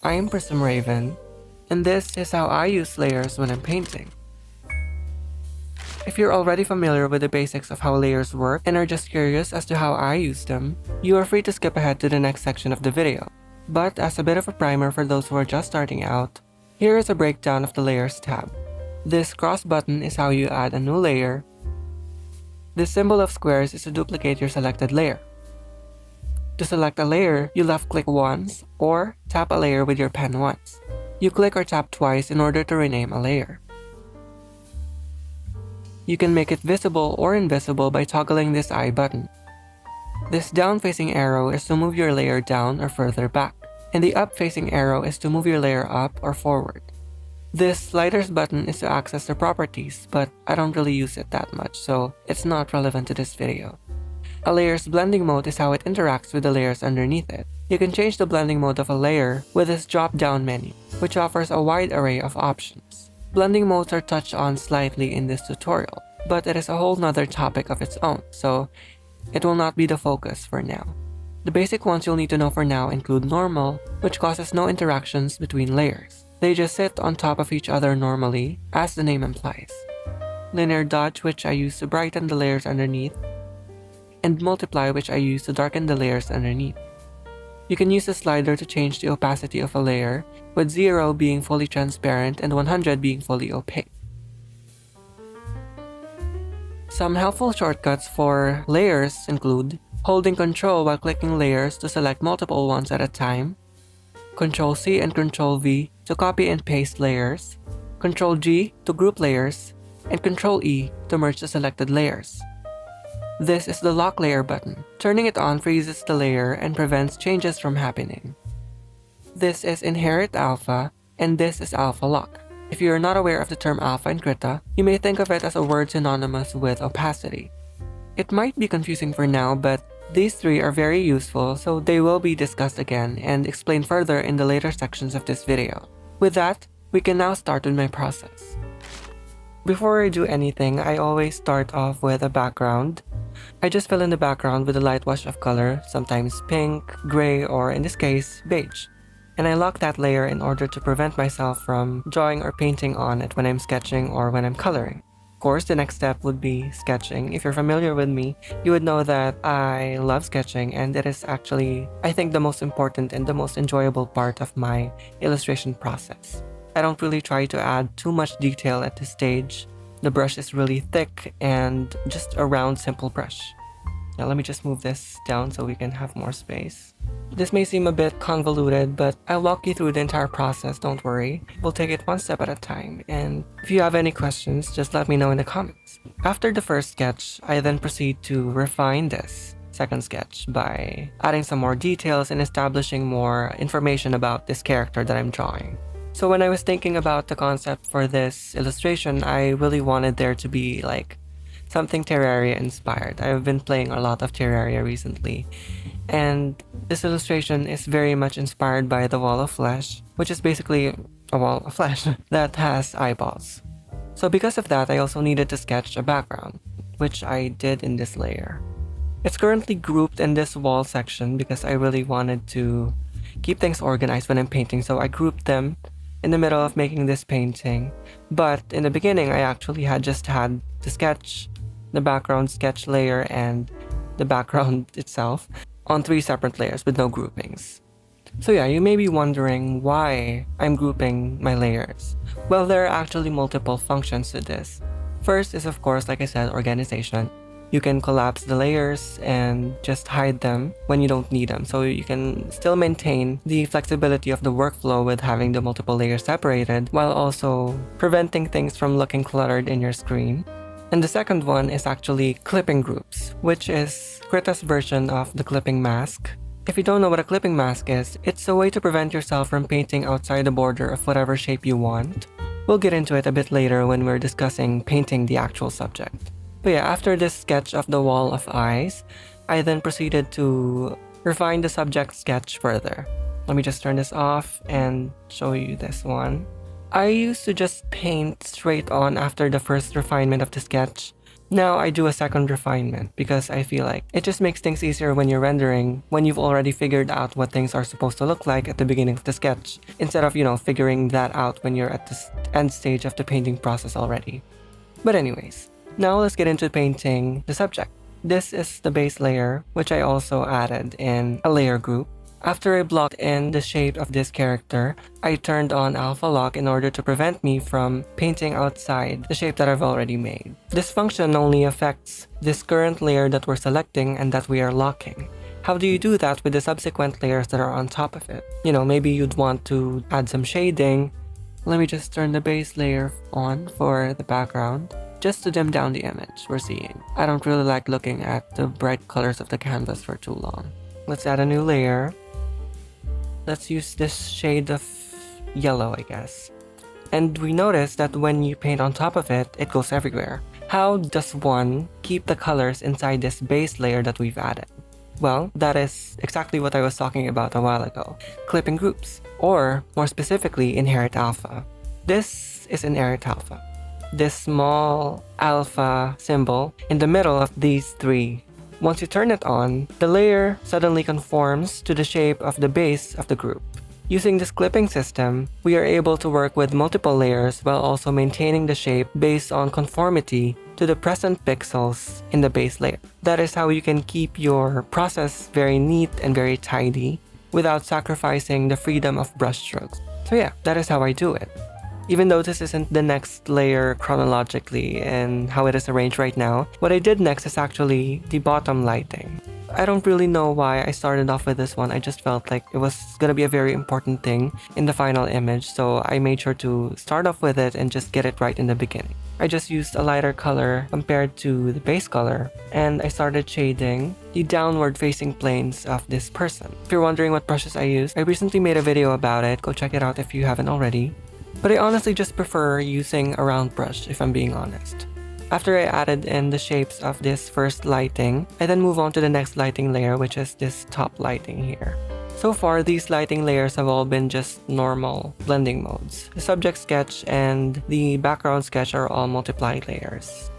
I'm Prism and this is how I use layers when I'm painting. If you're already familiar with the basics of how layers work and are just curious as to how I use them, you are free to skip ahead to the next section of the video. But as a bit of a primer for those who are just starting out, here is a breakdown of the Layers tab. This cross button is how you add a new layer. This symbol of squares is to duplicate your selected layer. To select a layer, you left click once or tap a layer with your pen once. You click or tap twice in order to rename a layer. You can make it visible or invisible by toggling this I button. This down-facing arrow is to move your layer down or further back, and the up-facing arrow is to move your layer up or forward. This sliders button is to access the properties, but I don't really use it that much, so it's not relevant to this video. A layer's blending mode is how it interacts with the layers underneath it. You can change the blending mode of a layer with this drop-down menu, which offers a wide array of options. Blending modes are touched on slightly in this tutorial, but it is a whole nother topic of its own, so it will not be the focus for now. The basic ones you'll need to know for now include normal, which causes no interactions between layers. They just sit on top of each other normally, as the name implies. Linear dodge, which I use to brighten the layers underneath, and multiply, which I use to darken the layers underneath. You can use the slider to change the opacity of a layer, with 0 being fully transparent and 100 being fully opaque. Some helpful shortcuts for layers include holding Ctrl while clicking layers to select multiple ones at a time, Ctrl-C and Ctrl-V to copy and paste layers, Ctrl-G to group layers, and Ctrl-E to merge the selected layers. This is the Lock Layer button. Turning it on freezes the layer and prevents changes from happening. This is Inherit Alpha, and this is Alpha Lock. If you are not aware of the term alpha in Krita, you may think of it as a word synonymous with opacity. It might be confusing for now, but these three are very useful, so they will be discussed again and explained further in the later sections of this video. With that, we can now start with my process. Before I do anything, I always start off with a background. I just fill in the background with a light wash of color, sometimes pink, gray, or in this case, beige. And I lock that layer in order to prevent myself from drawing or painting on it when I'm sketching or when I'm coloring. Of course, the next step would be sketching. If you're familiar with me, you would know that I love sketching, and it is actually, I think, the most important and the most enjoyable part of my illustration process. I don't really try to add too much detail at this stage. The brush is really thick and just a round, simple brush. Now let me just move this down so we can have more space. This may seem a bit convoluted, but I'll walk you through the entire process, don't worry. We'll take it one step at a time, and if you have any questions, just let me know in the comments. After the first sketch, I then proceed to refine this second sketch by adding some more details and establishing more information about this character that I'm drawing. So when I was thinking about the concept for this illustration, I really wanted there to be like something Terraria inspired. I've been playing a lot of Terraria recently, and this illustration is very much inspired by the wall of flesh, which is basically a wall of flesh that has eyeballs. So because of that, I also needed to sketch a background, which I did in this layer. It's currently grouped in this wall section because I really wanted to keep things organized when I'm painting, so I grouped them in the middle of making this painting. But in the beginning, I actually had just had the sketch, the background sketch layer, and the background itself on 3 separate layers with no groupings. So yeah, you may be wondering why I'm grouping my layers. Well, there are actually multiple functions to this. First is, of course, like I said, organization. You can collapse the layers and just hide them when you don't need them, so you can still maintain the flexibility of the workflow with having the multiple layers separated while also preventing things from looking cluttered in your screen. And the second one is actually clipping groups, which is Krita's version of the clipping mask. If you don't know what a clipping mask is, it's a way to prevent yourself from painting outside the border of whatever shape you want. We'll get into it a bit later when we're discussing painting the actual subject. But yeah, after this sketch of the wall of eyes, I then proceeded to refine the subject sketch further. Let me just turn this off and show you this one. I used to just paint straight on after the first refinement of the sketch, Now I do a second refinement because I feel like it just makes things easier when you're rendering, when you've already figured out what things are supposed to look like at the beginning of the sketch, instead of, figuring that out when you're at the end stage of the painting process already. But anyways, now let's get into painting the subject. This is the base layer, which I also added in a layer group. After I blocked in the shape of this character, I turned on alpha lock in order to prevent me from painting outside the shape that I've already made. This function only affects this current layer that we're selecting and that we are locking. How do you do that with the subsequent layers that are on top of it? Maybe you'd want to add some shading. Let me just turn the base layer on for the background, just to dim down the image we're seeing. I don't really like looking at the bright colors of the canvas for too long. Let's add a new layer. Let's use this shade of yellow, I guess. And we notice that when you paint on top of it, it goes everywhere. How does one keep the colors inside this base layer that we've added? Well, that is exactly what I was talking about a while ago. Clipping groups, or more specifically, inherit alpha. This is inherit alpha. This small alpha symbol in the middle of these three. Once you turn it on, the layer suddenly conforms to the shape of the base of the group. Using this clipping system, we are able to work with multiple layers while also maintaining the shape based on conformity to the present pixels in the base layer. That is how you can keep your process very neat and very tidy without sacrificing the freedom of brushstrokes. So yeah, that is how I do it. Even though this isn't the next layer chronologically and how it is arranged right now, what I did next is actually the bottom lighting. I don't really know why I started off with this one. I just felt like it was gonna be a very important thing in the final image, so I made sure to start off with it and just get it right in the beginning. I just used a lighter color compared to the base color, and I started shading the downward facing planes of this person. If you're wondering what brushes I used, I recently made a video about it. Go check it out if you haven't already. But I honestly just prefer using a round brush, if I'm being honest. After I added in the shapes of this first lighting, I then move on to the next lighting layer, which is this top lighting here. So far, these lighting layers have all been just normal blending modes. The subject sketch and the background sketch are all multiply layers.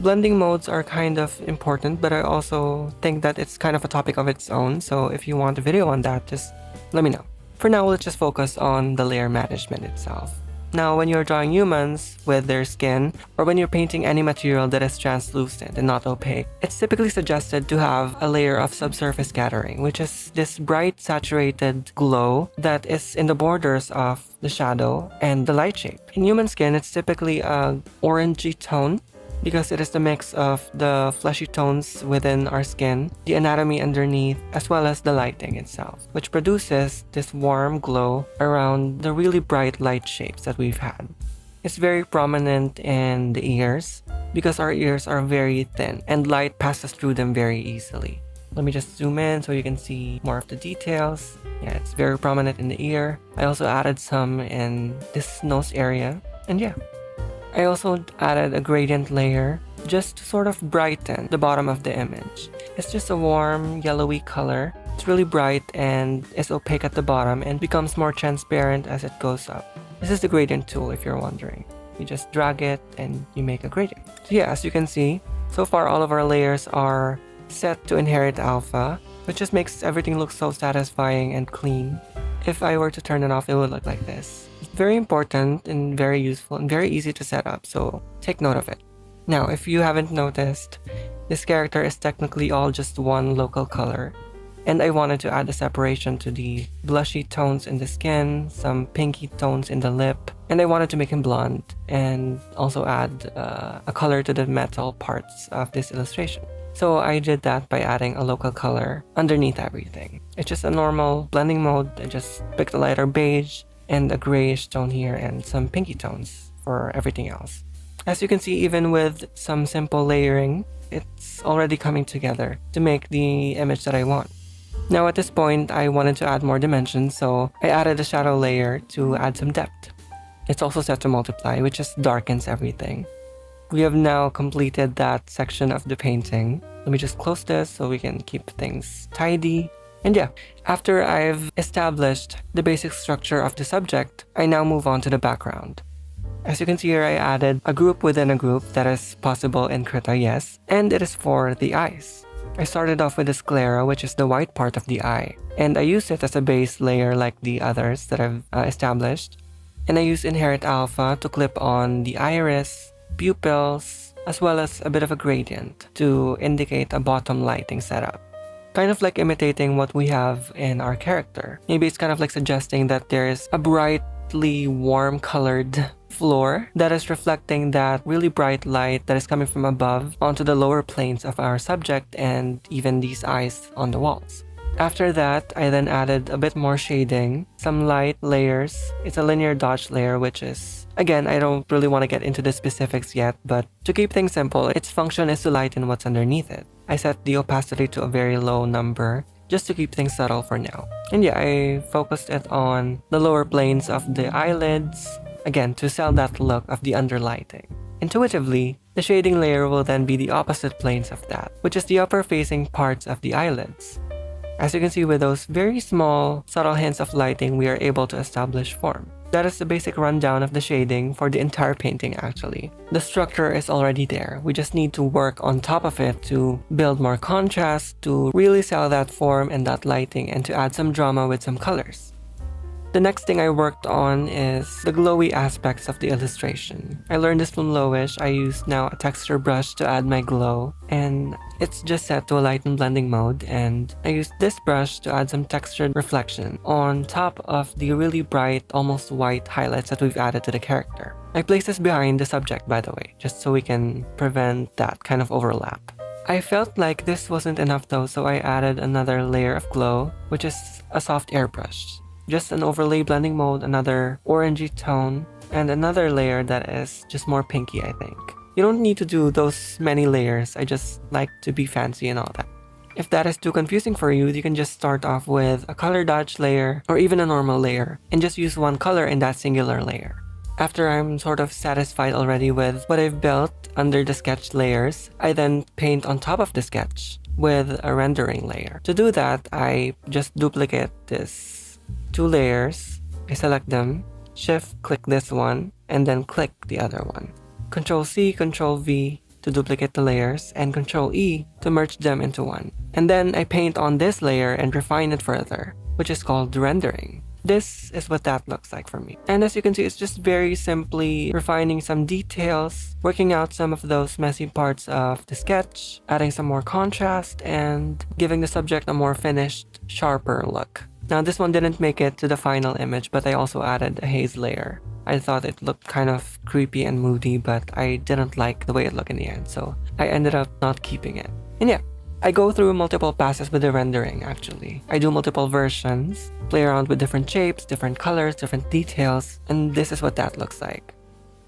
Blending modes are kind of important, but I also think that it's kind of a topic of its own, so if you want a video on that, just let me know. For now, let's just focus on the layer management itself. Now, when you're drawing humans with their skin, or when you're painting any material that is translucent and not opaque, it's typically suggested to have a layer of subsurface scattering, which is this bright saturated glow that is in the borders of the shadow and the light shape. In human skin, it's typically a orangey tone, because it is the mix of the fleshy tones within our skin, the anatomy underneath, as well as the lighting itself, which produces this warm glow around the really bright light shapes that we've had. It's very prominent in the ears, because our ears are very thin and light passes through them very easily. Let me just zoom in so you can see more of the details. Yeah, it's very prominent in the ear. I also added some in this nose area, and yeah. I also added a gradient layer just to sort of brighten the bottom of the image. It's just a warm yellowy color. It's really bright and is opaque at the bottom and becomes more transparent as it goes up. This is the gradient tool if you're wondering. You just drag it and you make a gradient. So yeah, as you can see, so far all of our layers are set to inherit alpha, which just makes everything look so satisfying and clean. If I were to turn it off, it would look like this. It's very important and very useful and very easy to set up, so take note of it. Now, if you haven't noticed, this character is technically all just one local color, and I wanted to add a separation to the blushy tones in the skin, some pinky tones in the lip, and I wanted to make him blonde and also add a color to the metal parts of this illustration. So I did that by adding a local color underneath everything. It's just a normal blending mode. I just picked a lighter beige and a grayish tone here and some pinky tones for everything else. As you can see, even with some simple layering, it's already coming together to make the image that I want. Now at this point, I wanted to add more dimensions, so I added a shadow layer to add some depth. It's also set to multiply, which just darkens everything. We have now completed that section of the painting. Let me just close this so we can keep things tidy. And yeah, after I've established the basic structure of the subject, I now move on to the background. As you can see here, I added a group within a group that is possible in Krita, yes, and it is for the eyes. I started off with the sclera, which is the white part of the eye, and I use it as a base layer like the others that I've established. And I use inherit alpha to clip on the iris, pupils, as well as a bit of a gradient to indicate a bottom lighting setup. Kind of like imitating what we have in our character. Maybe it's kind of like suggesting that there is a brightly warm colored floor that is reflecting that really bright light that is coming from above onto the lower planes of our subject and even these eyes on the walls. After that, I then added a bit more shading, some light layers. It's a linear dodge layer, which is, again, I don't really want to get into the specifics yet, but to keep things simple, its function is to lighten what's underneath it. I set the opacity to a very low number just to keep things subtle for now. And yeah, I focused it on the lower planes of the eyelids, again, to sell that look of the underlighting. Intuitively, the shading layer will then be the opposite planes of that, which is the upper facing parts of the eyelids. As you can see, with those very small, subtle hints of lighting, we are able to establish form. That is the basic rundown of the shading for the entire painting actually. The structure is already there. We just need to work on top of it to build more contrast, to really sell that form and that lighting, and to add some drama with some colors. The next thing I worked on is the glowy aspects of the illustration. I learned this from Lowish. I use now a texture brush to add my glow, and it's just set to a light and blending mode, and I used this brush to add some textured reflection on top of the really bright, almost white highlights that we've added to the character. I placed this behind the subject, by the way, just so we can prevent that kind of overlap. I felt like this wasn't enough though, so I added another layer of glow, which is a soft airbrush. Just an overlay blending mode, another orangey tone, and another layer that is just more pinky, I think. You don't need to do those many layers, I just like to be fancy and all that. If that is too confusing for you, you can just start off with a color dodge layer or even a normal layer and just use one color in that singular layer. After I'm sort of satisfied already with what I've built under the sketch layers, I then paint on top of the sketch with a rendering layer. To do that, I just duplicate this two layers, I select them, shift click this one, and then click the other one. Control C, Control V to duplicate the layers, and Control E to merge them into one. And then I paint on this layer and refine it further, which is called rendering. This is what that looks like for me. And as you can see, it's just very simply refining some details, working out some of those messy parts of the sketch, adding some more contrast, and giving the subject a more finished, sharper look. Now this one didn't make it to the final image, but I also added a haze layer. I thought it looked kind of creepy and moody, but I didn't like the way it looked in the end, so I ended up not keeping it. And yeah, I go through multiple passes with the rendering actually. I do multiple versions, play around with different shapes, different colors, different details, and this is what that looks like.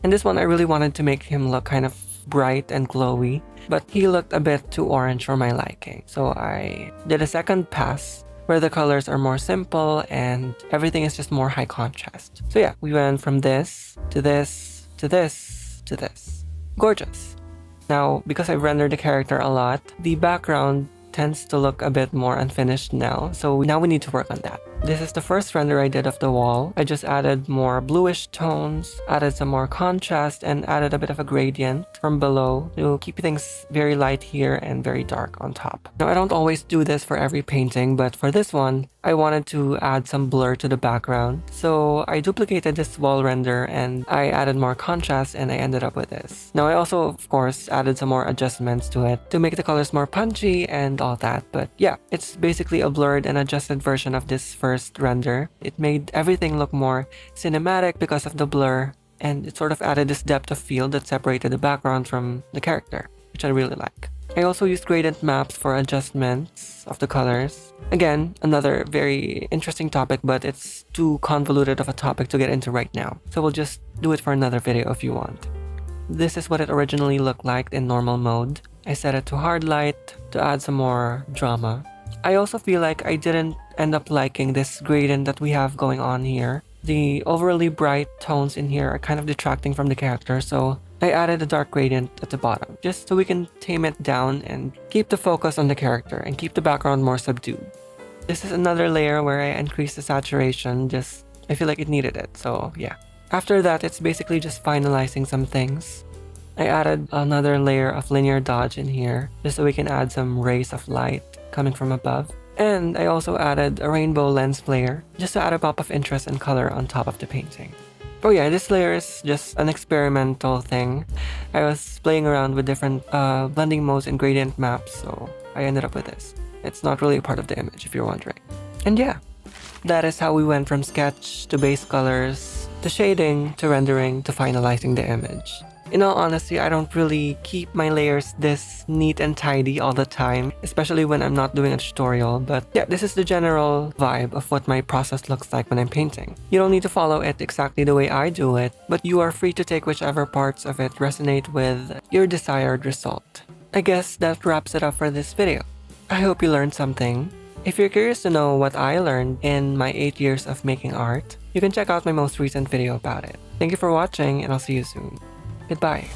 And this one I really wanted to make him look kind of bright and glowy, but he looked a bit too orange for my liking. So I did a second pass where the colors are more simple and everything is just more high contrast. So yeah, we went from this to this to this to this. Gorgeous. Now, because I've rendered the character a lot, the background tends to look a bit more unfinished now, so now we need to work on that. This is the first render I did of the wall. I just added more bluish tones, added some more contrast, and added a bit of a gradient from below to keep things very light here and very dark on top. Now, I don't always do this for every painting, but for this one, I wanted to add some blur to the background. So I duplicated this wall render and I added more contrast and I ended up with this. Now, I also, of course, added some more adjustments to it to make the colors more punchy and all that. But yeah, it's basically a blurred and adjusted version of this first render. It made everything look more cinematic because of the blur, and it sort of added this depth of field that separated the background from the character, which I really like. I also used gradient maps for adjustments of the colors. Again, another very interesting topic, but it's too convoluted of a topic to get into right now, so we'll just do it for another video if you want. This is what it originally looked like in normal mode. I set it to hard light to add some more drama. I also feel like I didn't end up liking this gradient that we have going on here. The overly bright tones in here are kind of detracting from the character, so I added a dark gradient at the bottom, just so we can tame it down and keep the focus on the character and keep the background more subdued. This is another layer where I increased the saturation, I feel like it needed it, so yeah. After that, it's basically just finalizing some things. I added another layer of linear dodge in here, just so we can add some rays of light coming from above. And I also added a rainbow lens layer, just to add a pop of interest and color on top of the painting. Oh yeah, this layer is just an experimental thing. I was playing around with different blending modes and gradient maps, so I ended up with this. It's not really a part of the image, if you're wondering. And yeah, that is how we went from sketch to base colors, to shading, to rendering, to finalizing the image. In all honesty, I don't really keep my layers this neat and tidy all the time, especially when I'm not doing a tutorial, but yeah, this is the general vibe of what my process looks like when I'm painting. You don't need to follow it exactly the way I do it, but you are free to take whichever parts of it resonate with your desired result. I guess that wraps it up for this video. I hope you learned something. If you're curious to know what I learned in my 8 years of making art, you can check out my most recent video about it. Thank you for watching, and I'll see you soon. Goodbye.